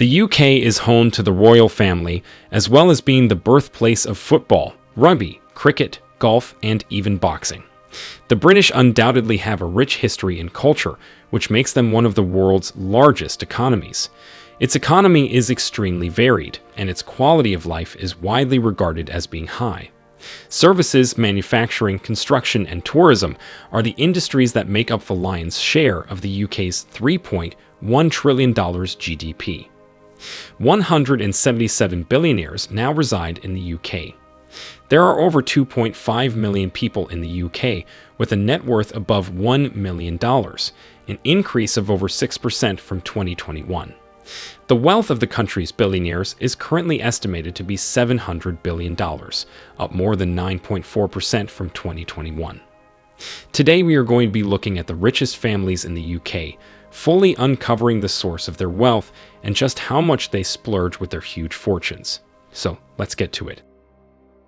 The UK is home to the royal family, as well as being the birthplace of football, rugby, cricket, golf, and even boxing. The British undoubtedly have a rich history and culture, which makes them one of the world's largest economies. Its economy is extremely varied, and its quality of life is widely regarded as being high. Services, manufacturing, construction, and tourism are the industries that make up the lion's share of the UK's $3.1 trillion GDP. 177 billionaires now reside in the UK. There are over 2.5 million people in the UK with a net worth above $1 million, an increase of over 6% from 2021. The wealth of the country's billionaires is currently estimated to be $700 billion, up more than 9.4% from 2021. Today we are going to be looking at the richest families in the UK, fully uncovering the source of their wealth and just how much they splurge with their huge fortunes. So let's get to it.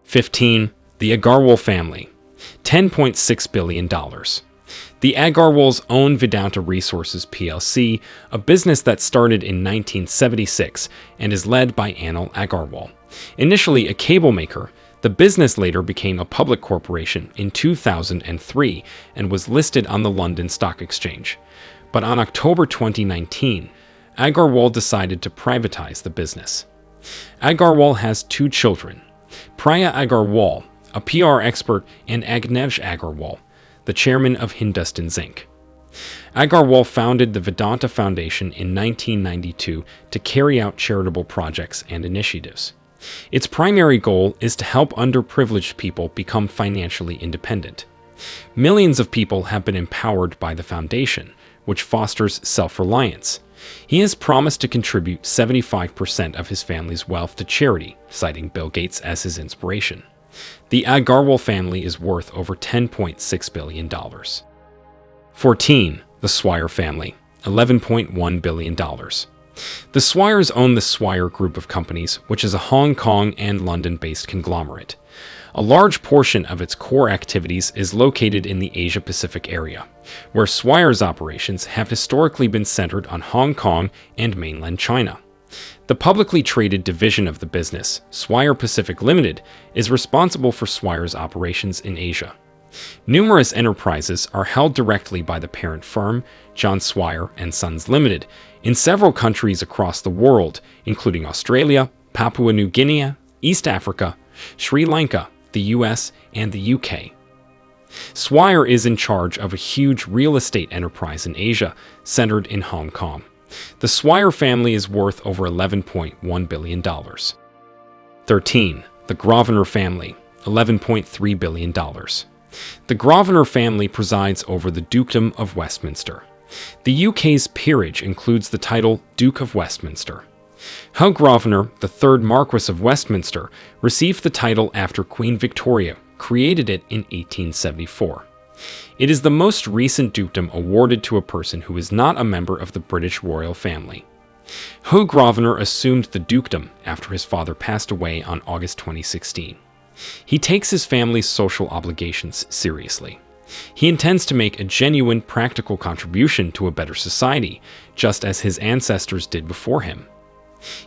15. The AGARWAL family, $10.6 billion. The AGARWALs own Vedanta Resources plc, a business that started in 1976 and is led by Anil Agarwal. Initially a cable maker, the business later became a public corporation in 2003 and was listed on the London Stock Exchange. But on October 2019, Agarwal decided to privatize the business. Agarwal has two children, Priya Agarwal, a PR expert, and Agnesh Agarwal, the chairman of HINDUJA Inc. Agarwal founded the Vedanta Foundation in 1992 to carry out charitable projects and initiatives. Its primary goal is to help underprivileged people become financially independent. Millions of people have been empowered by the foundation, which fosters self-reliance. He has promised to contribute 75% of his family's wealth to charity, citing Bill Gates as his inspiration. The Agarwal family is worth over $10.6 billion. 14. The SWIRE family, $11.1 billion. The SWIREs own the SWIRE group of companies, which is a Hong Kong and London-based conglomerate. A large portion of its core activities is located in the Asia-Pacific area, where SWIRE's operations have historically been centered on Hong Kong and mainland China. The publicly traded division of the business, SWIRE Pacific Limited, is responsible for SWIRE's operations in Asia. Numerous enterprises are held directly by the parent firm, John Swire and Sons Limited, in several countries across the world, including Australia, Papua New Guinea, East Africa, Sri Lanka, the US, and the UK. SWIRE is in charge of a huge real estate enterprise in Asia, centered in Hong Kong. The SWIRE family is worth over $11.1 billion. 13. The Grosvenor family, $11.3 billion. The Grosvenor family presides over the Dukedom of Westminster. The UK's peerage includes the title Duke of Westminster. Hugh Grosvenor, the third Marquess of Westminster, received the title after Queen Victoria created it in 1874. It is the most recent dukedom awarded to a person who is not a member of the British royal family. Hugh Grosvenor assumed the dukedom after his father passed away on August 2016. He takes his family's social obligations seriously. He intends to make a genuine, practical contribution to a better society, just as his ancestors did before him.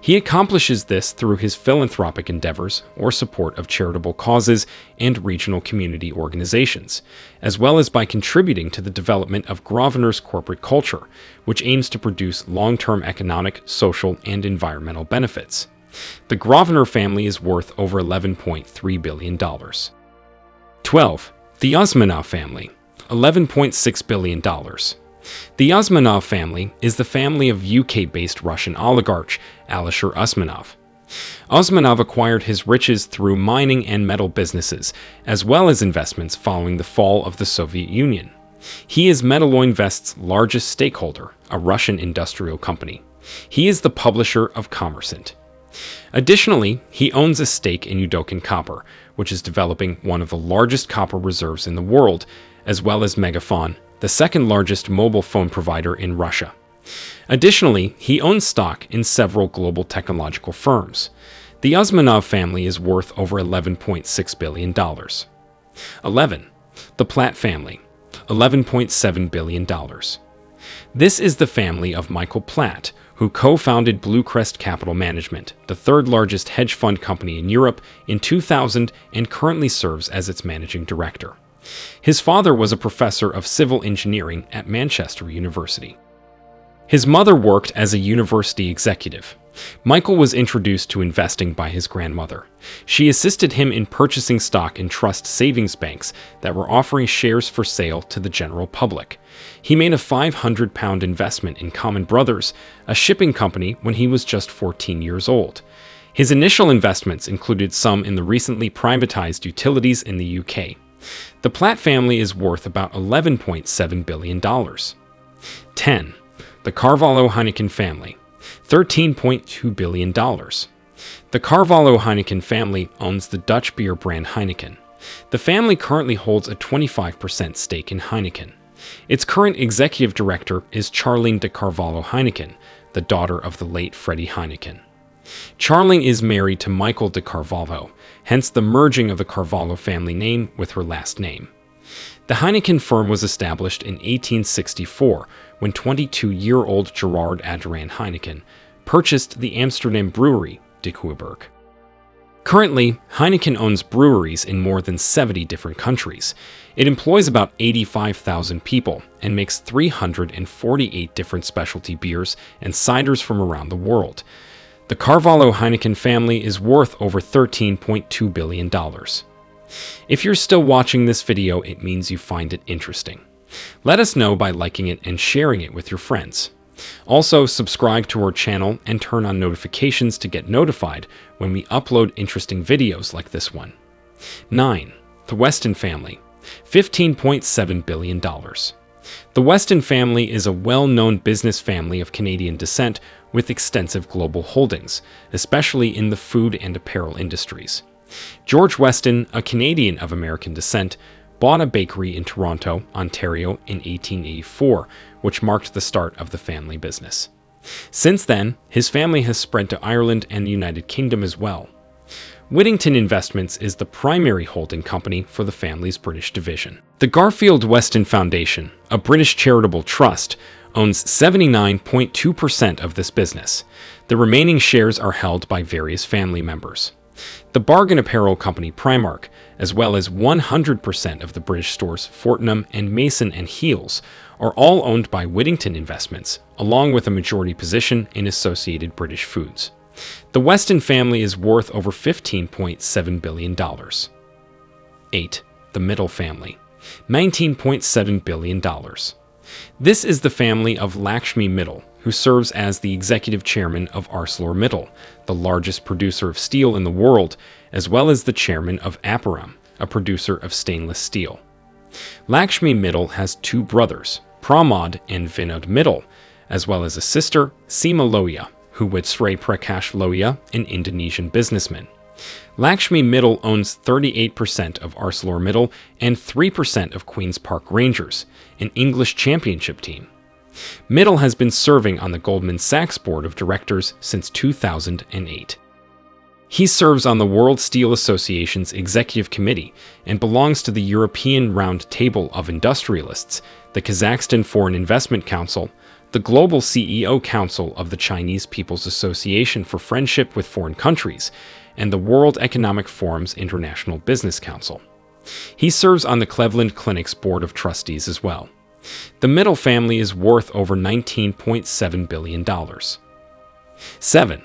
He accomplishes this through his philanthropic endeavors or support of charitable causes and regional community organizations, as well as by contributing to the development of Grosvenor's corporate culture, which aims to produce long-term economic, social, and environmental benefits. The Grosvenor family is worth over $11.3 billion. 12. The USMANOV family, $11.6 billion. The USMANOV family is the family of UK-based Russian oligarch Alisher Usmanov. Usmanov acquired his riches through mining and metal businesses, as well as investments following the fall of the Soviet Union. He is Metalloinvest's largest stakeholder, a Russian industrial company. He is the publisher of Kommersant. Additionally, he owns a stake in Yudokin Copper, which is developing one of the largest copper reserves in the world, as well as Megafon, the second largest mobile phone provider in Russia. Additionally, he owns stock in several global technological firms. The Usmanov family is worth over $11.6 billion. 11. The PLATT family, $11.7 billion. This is the family of Michael Platt, who co-founded Bluecrest Capital Management, the third largest hedge fund company in Europe, in 2000 and currently serves as its managing director. His father was a professor of civil engineering at Manchester University. His mother worked as a university executive. Michael was introduced to investing by his grandmother. She assisted him in purchasing stock in trust savings banks that were offering shares for sale to the general public. He made a £500 investment in Common Brothers, a shipping company, when he was just 14 years old. His initial investments included some in the recently privatized utilities in the UK. The Platt family is worth about $11.7 billion. 10. The CARVALHO-HEINEKEN family. $13.2 billion. The CARVALHO-HEINEKEN family owns the Dutch beer brand Heineken. The family currently holds a 25% stake in Heineken. Its current executive director is Charlene de Carvalho-Heineken, the daughter of the late Freddie Heineken. Charlene is married to Michael de Carvalho, hence the merging of the Carvalho family name with her last name. The Heineken firm was established in 1864 when 22-year-old Gerard Adriaan Heineken purchased the Amsterdam brewery De Kooiberg. Currently, Heineken owns breweries in more than 70 different countries. It employs about 85,000 people and makes 348 different specialty beers and ciders from around the world. The CARVALHO-HEINEKEN family is worth over $13.2 billion. If you're still watching this video, it means you find it interesting. Let us know by liking it and sharing it with your friends. Also, subscribe to our channel and turn on notifications to get notified when we upload interesting videos like this one. 9. The Weston family. $15.7 billion. The Weston family is a well-known business family of Canadian descent with extensive global holdings, especially in the food and apparel industries. George Weston, a Canadian of American descent, bought a bakery in Toronto, Ontario in 1884, which marked the start of the family business. Since then, his family has spread to Ireland and the United Kingdom as well. Whittington Investments is the primary holding company for the family's British division. The Garfield Weston Foundation, a British charitable trust, owns 79.2% of this business. The remaining shares are held by various family members. The bargain apparel company Primark, as well as 100% of the British stores Fortnum and Mason and Heels, are all owned by Whittington Investments, along with a majority position in Associated British Foods. The Weston family is worth over $15.7 billion. 8. The Mittal family. $19.7 billion. This is the family of Lakshmi Mittal, who serves as the executive chairman of ArcelorMittal, the largest producer of steel in the world, as well as the chairman of Aperam, a producer of stainless steel. Lakshmi Mittal has two brothers, Pramod and Vinod Mittal, as well as a sister, Seema Lohia, who with Sri Prakash Lohia, an Indonesian businessman. Lakshmi Mittal owns 38% of ArcelorMittal and 3% of Queen's Park Rangers, an English championship team. Mittal has been serving on the Goldman Sachs board of directors since 2008. He serves on the World Steel Association's Executive Committee and belongs to the European Round Table of Industrialists, the Kazakhstan Foreign Investment Council, the Global CEO Council of the Chinese People's Association for Friendship with Foreign Countries, and the World Economic Forum's International Business Council. He serves on the Cleveland Clinic's Board of Trustees as well. The Mittal family is worth over $19.7 billion. 7.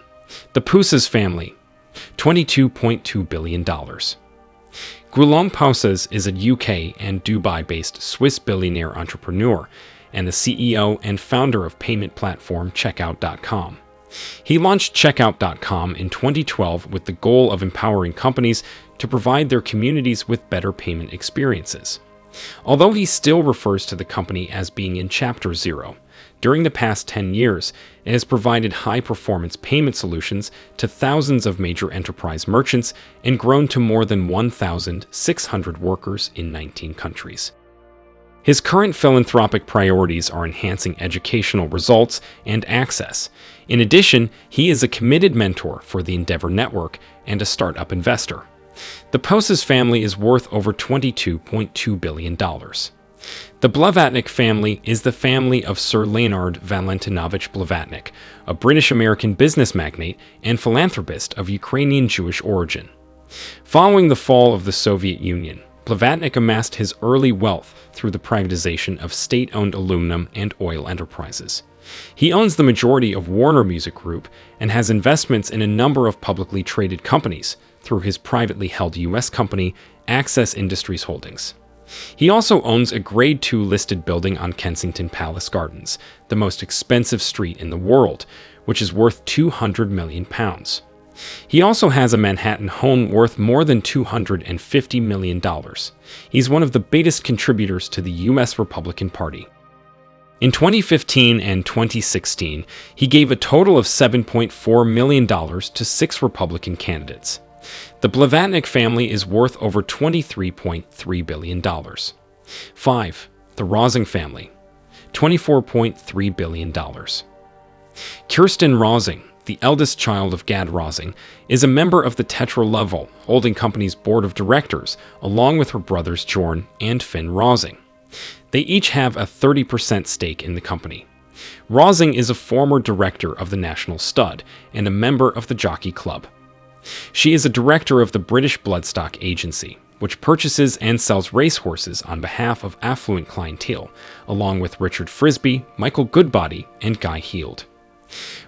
The POUSAZ family. $22.2 billion. Guillaume POUSAZ is a UK and Dubai-based Swiss billionaire entrepreneur and the CEO and founder of payment platform Checkout.com. He launched Checkout.com in 2012 with the goal of empowering companies to provide their communities with better payment experiences. Although he still refers to the company as being in Chapter 0, during the past 10 years, it has provided high-performance payment solutions to thousands of major enterprise merchants and grown to more than 1,600 workers in 19 countries. His current philanthropic priorities are enhancing educational results and access. In addition, he is a committed mentor for the Endeavor Network and a startup investor. The POUSAZ family is worth over $22.2 billion. The Blavatnik family is the family of Sir Leonard Valentinovich Blavatnik, a British-American business magnate and philanthropist of Ukrainian Jewish origin. Following the fall of the Soviet Union, Blavatnik amassed his early wealth through the privatization of state-owned aluminum and oil enterprises. He owns the majority of Warner Music Group and has investments in a number of publicly traded companies through his privately held U.S. company, Access Industries Holdings. He also owns a Grade II listed building on Kensington Palace Gardens, the most expensive street in the world, which is worth £200 million. He also has a Manhattan home worth more than $250 million. He's one of the biggest contributors to the U.S. Republican Party. In 2015 and 2016, he gave a total of $7.4 million to 6 Republican candidates. The Blavatnik family is worth over $23.3 billion. 5. The Rausing family, $24.3 billion. Kirsten Rausing, the eldest child of Gad Rausing, is a member of the Tetra-Level Holding Company's board of directors, along with her brothers Jorn and Finn Rausing. They each have a 30% stake in the company. Rausing is a former director of the National Stud and a member of the Jockey Club. She is a director of the British Bloodstock Agency, which purchases and sells racehorses on behalf of affluent clientele, along with Richard Frisbee, Michael Goodbody, and Guy Heald.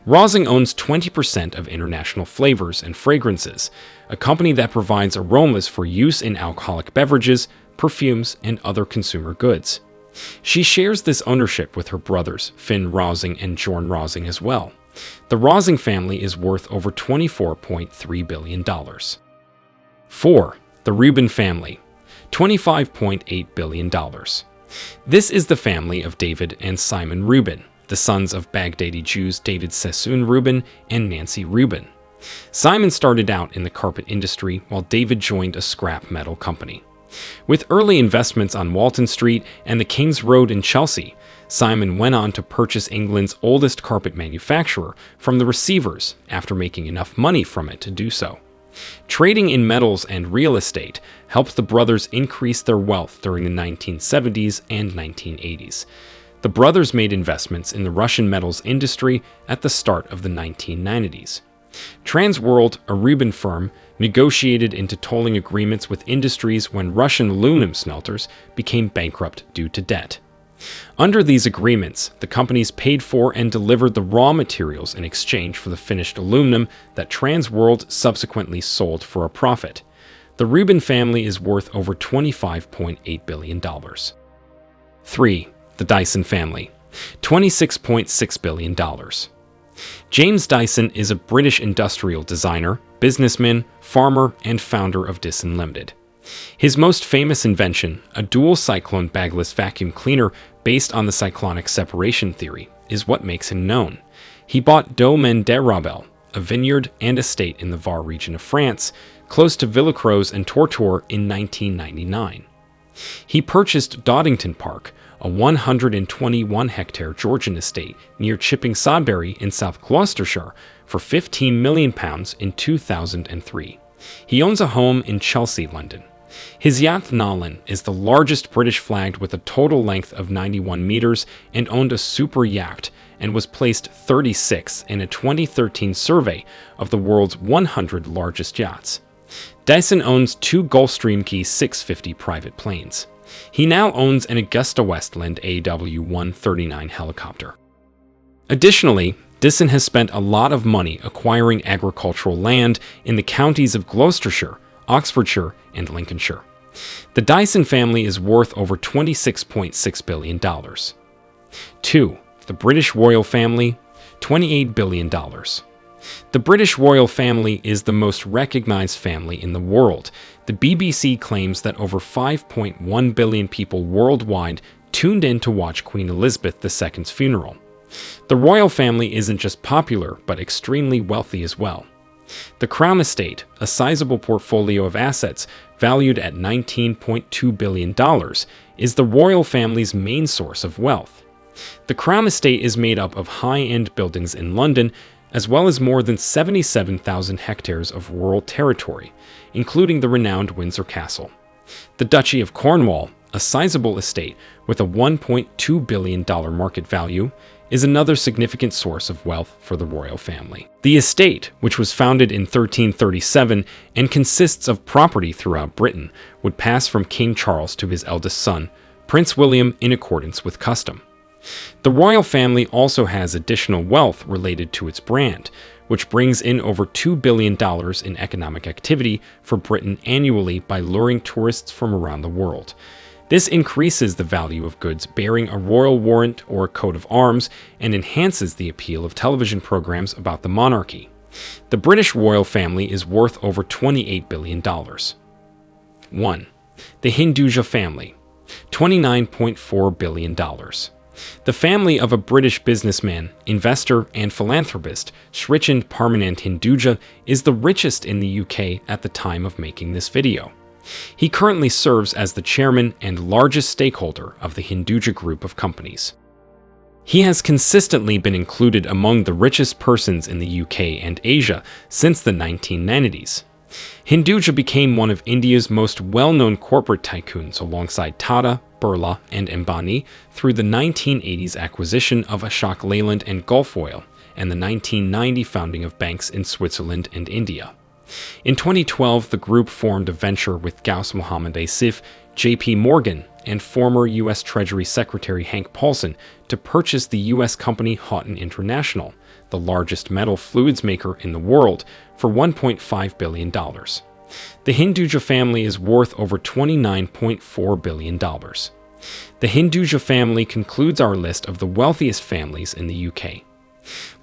Rausing owns 20% of International Flavors and Fragrances, a company that provides aromas for use in alcoholic beverages, perfumes, and other consumer goods. She shares this ownership with her brothers, Finn Rausing and Jorn Rausing as well. The Rausing family is worth over $24.3 billion. 4. The Reuben family, $25.8 billion. This is the family of David and Simon Reuben, the sons of Baghdadi Jews David Sassoon Reuben and Nancy Reuben. Simon started out in the carpet industry while David joined a scrap metal company. With early investments on Walton Street and the King's Road in Chelsea, Simon went on to purchase England's oldest carpet manufacturer from the Receivers after making enough money from it to do so. Trading in metals and real estate helped the brothers increase their wealth during the 1970s and 1980s. The brothers made investments in the Russian metals industry at the start of the 1990s. Transworld, a Reuben firm, negotiated into tolling agreements with industries when Russian aluminum smelters became bankrupt due to debt. Under these agreements, the companies paid for and delivered the raw materials in exchange for the finished aluminum that Transworld subsequently sold for a profit. The Reuben family is worth over $25.8 billion. 3. The Dyson family, $26.6 billion. James Dyson is a British industrial designer, businessman, farmer, and founder of Dyson Limited. His most famous invention, a dual cyclone bagless vacuum cleaner based on the cyclonic separation theory, is what makes him known. He bought Domaine de Rabel, a vineyard and estate in the Var region of France, close to Villacroze and Tortour in 1999. He purchased Doddington Park, a 121-hectare Georgian estate near Chipping Sodbury in South Gloucestershire, for £15 million in 2003. He owns a home in Chelsea, London. His yacht Nalin is the largest British flagged with a total length of 91 meters and owned a super yacht and was placed 36 in a 2013 survey of the world's 100 largest yachts. Dyson owns 2 Gulfstream Key 650 private planes. He now owns an Augusta Westland AW139 helicopter. Additionally, Dyson has spent a lot of money acquiring agricultural land in the counties of Gloucestershire, Oxfordshire, and Lincolnshire. The Dyson family is worth over $26.6 billion. 2. The British royal family, $28 billion. The British royal family is the most recognized family in the world. The BBC claims that over 5.1 billion people worldwide tuned in to watch Queen Elizabeth II's funeral. The royal family isn't just popular, but extremely wealthy as well. The Crown Estate, a sizable portfolio of assets valued at $19.2 billion, is the royal family's main source of wealth. The Crown Estate is made up of high-end buildings in London, as well as more than 77,000 hectares of rural territory, including the renowned Windsor Castle. The Duchy of Cornwall, a sizable estate with a $1.2 billion market value, is another significant source of wealth for the royal family. The estate, which was founded in 1337 and consists of property throughout Britain, would pass from King Charles to his eldest son, Prince William, in accordance with custom. The royal family also has additional wealth related to its brand, which brings in over $2 billion in economic activity for Britain annually by luring tourists from around the world. This increases the value of goods bearing a royal warrant or a coat of arms and enhances the appeal of television programs about the monarchy. The British royal family is worth over $28 billion. 1. The Hinduja family, $29.4 billion. The family of a British businessman, investor, and philanthropist, Richest Parmanand Hinduja, is the richest in the UK at the time of making this video. He currently serves as the chairman and largest stakeholder of the Hinduja group of companies. He has consistently been included among the richest persons in the UK and Asia since the 1990s. Hinduja became one of India's most well-known corporate tycoons alongside Tata, Birla, and Ambani through the 1980s acquisition of Ashok Leyland and Gulf Oil and the 1990 founding of banks in Switzerland and India. In 2012, the group formed a venture with Gauss Mohammed Asif, JP Morgan, and former U.S. Treasury Secretary Hank Paulson to purchase the U.S. company Houghton International, the largest metal fluids maker in the world, for $1.5 billion. The Hinduja family is worth over $29.4 billion. The Hinduja family concludes our list of the wealthiest families in the UK.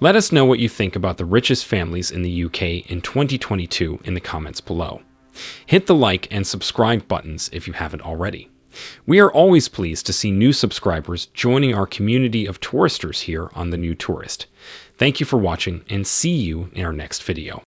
Let us know what you think about the richest families in the UK in 2022 in the comments below. Hit the like and subscribe buttons if you haven't already. We are always pleased to see new subscribers joining our community of touristers here on The New Tourist. Thank you for watching and see you in our next video.